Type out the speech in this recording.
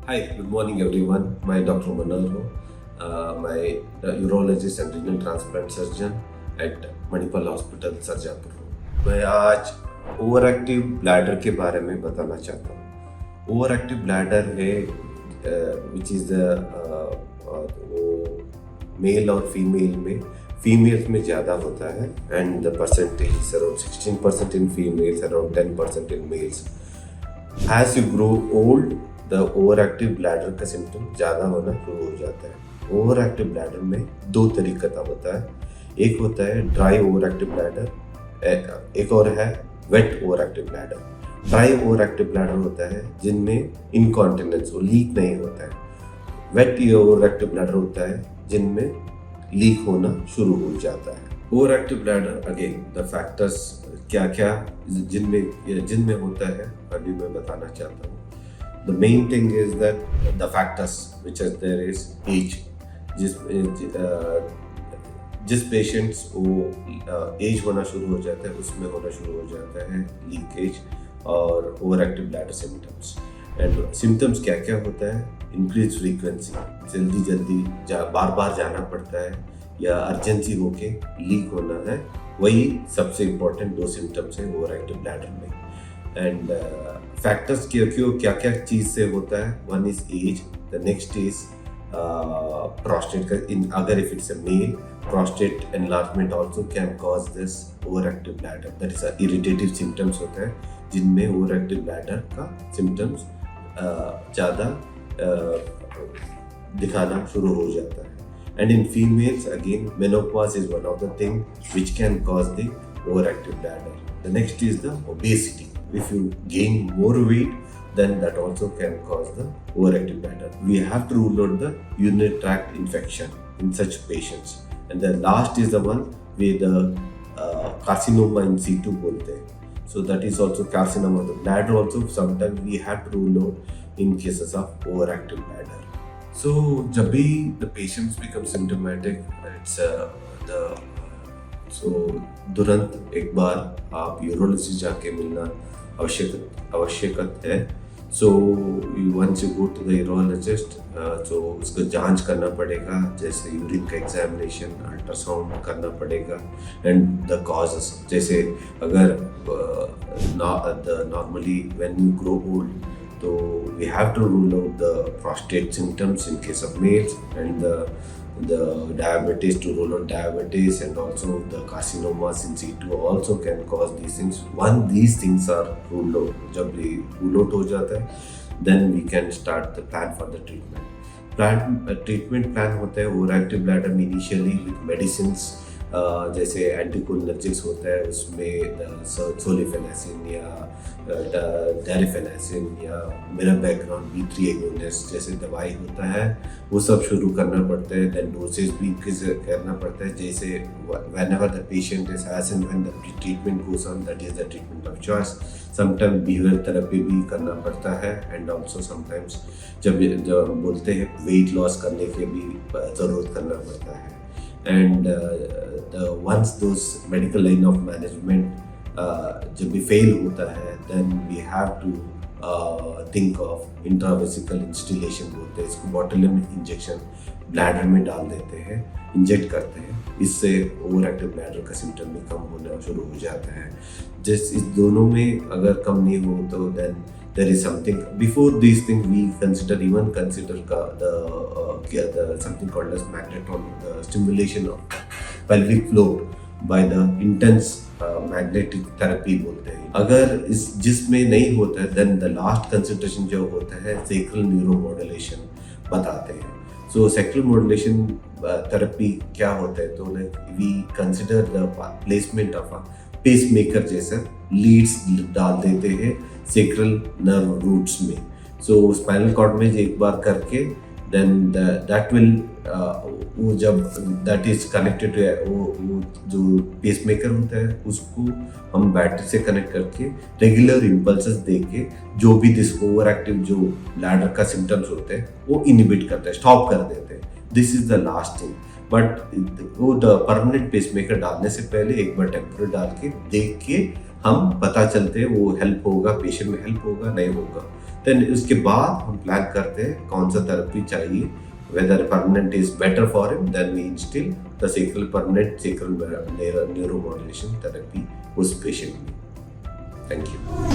Hi, good morning everyone. My Dr. Manaro, my urologist and renal transplant surgeon at Manipal Hospital, Sarjapur. मैं आज over active bladder के बारे में बताना चाहता हूँ। ओवर एक्टिव ब्लैडर है विच इज़ वो मेल और फीमेल में, फीमेल्स में ज़्यादा होता है and the percentage is around 16% in females, around 10% in males. As you grow old the over active bladder का सिम्टम ज़्यादा होना शुरू हो जाता है। ओवर एक्टिव ब्लैडर में दो तरीके का होता है। एक होता है ड्राई ओवर एक्टिव ब्लैडर, एक और है wet over active bladder. Dry over active bladder होता है जिनमें इनकॉन्टिनेंस, वो लीक नहीं होता है। वेट ओवर एक्टिव ब्लैडर होता है जिनमें लीक होना शुरू हो जाता है। Over active bladder again the factors क्या क्या जिनमें होता है अभी मैं बताना चाहता हूँ। The main thing is that the factors which is there is age. जिस पेशेंट्स को एज होना शुरू हो जाता है उसमें होना शुरू हो जाता है लीकेज और over active bladder symptoms. And symptoms क्या क्या होता है? इंक्रीज फ्रीक्वेंसी, जल्दी जल्दी बार बार जाना पड़ता है या अर्जेंसी होके लीक होना है, वही सबसे इम्पोर्टेंट दो सिम्टम्स हैं ओवर एक्टिव ब्लैडर में। एंड फैक्टर्स क्यों क्या क्या चीज़ से होता है? One is age, the next is prostate का, अगर if it's a male, prostate enlargement also can cause this over active bladder. That is irritative symptoms होता है जिनमें ओवर एक्टिव ब्लैडर का सिम्टम्स ज़्यादा दिखाना शुरू हो जाता है। And in females again menopause is one of the thing which can cause the over active bladder. The next is the obesity. If you gain more weight, then that also can cause the overactive bladder. We have to rule out the urinary tract infection in such patients. And the last is the one with the carcinoma in situ बोलते हैं. So that is also carcinoma of the bladder also. Sometimes we have to rule out in cases of overactive bladder. So जब भी the patients become symptomatic, it's so तुरंत एक बार आप urologist जाके मिलना आवश्यक है। So once you go to the urologist, तो उसको जांच करना पड़ेगा, जैसे यूरिन का एग्जामिनेशन, अल्ट्रासाउंड करना पड़ेगा एंड द कॉजेस, जैसे अगर normally when you grow old तो we have to rule out the prostate symptoms in case of males and the diabetes, to rule out diabetes, and also the carcinomas in situ also can cause these things. These things are ruled out. जब ये rule out हो जाता है then we can start the plan for the treatment plan होता है overactive bladder में initially with medicines, जैसे anticholinergics होता है उसमें सोलिफेनासिन या डैरिफेनासिन या मेरा बैकग्राउंड B3 एगोनिस्ट जैसे दवाई होता है वो सब शुरू करना पड़ता है। देन डोसेज भी इंक्रीज करना पड़ता है, जैसे whenever the patient is age and when the treatment goes on, that is the treatment of choice. Sometimes behaviour therapy भी करना पड़ता है एंड ऑल्सो समटाइम्स जब बोलते हैं वेट लॉस करने के भी ज़रूरत करना पड़ता है। And once those medical line of management जब भी fail होता है then we have to think of intravesical instillation बोलते हैं इसको, botulinum injection ब्लैडर में डाल देते हैं, इंजेक्ट करते हैं, इससे ओवरएक्टिव ब्लैडर का सिम्टम भी कम होना शुरू हो जाता है। इस दोनों में अगर कम नहीं हो तो then there is something before these things we consider the something called as magnetron, stimulation of pelvic floor by the intense magnetic therapy बोलते हैं। अगर जिसमें नहीं होता है then the last consideration जो होता है sacral neuromodulation बताते हैं। So sacral modulation therapy क्या होता है, तो we consider the placement of a pacemaker जैसा लीड्स डाल देते हैं सेक्रल नर्व रूट्स में। सो स्पाइनल कॉर्ड में एक बार करके देन दैट विल वो जब दैट इज कनेक्टेड वो जो पेसमेकर होता है उसको हम बैटरी से कनेक्ट करके रेगुलर इम्पल्सेस देके जो भी दिस ओवर एक्टिव जो ब्लैडर का सिम्टम्स होते हैं वो इनिबिट करते हैं, स्टॉप कर देते हैं। This is the last thing. But वो परमानेंट पेसमेकर डालने से पहले एक बार टेम्परेरी डाल के देख के हम पता चलते हैं वो हेल्प होगा, पेशेंट में हेल्प होगा नहीं होगा। देन उसके बाद हम प्लान करते हैं कौन सा थेरेपी चाहिए, whether permanent is better for him, then we instil the sacral permanent sacral neuromodulation therapy उस पेशेंट में. Thank you.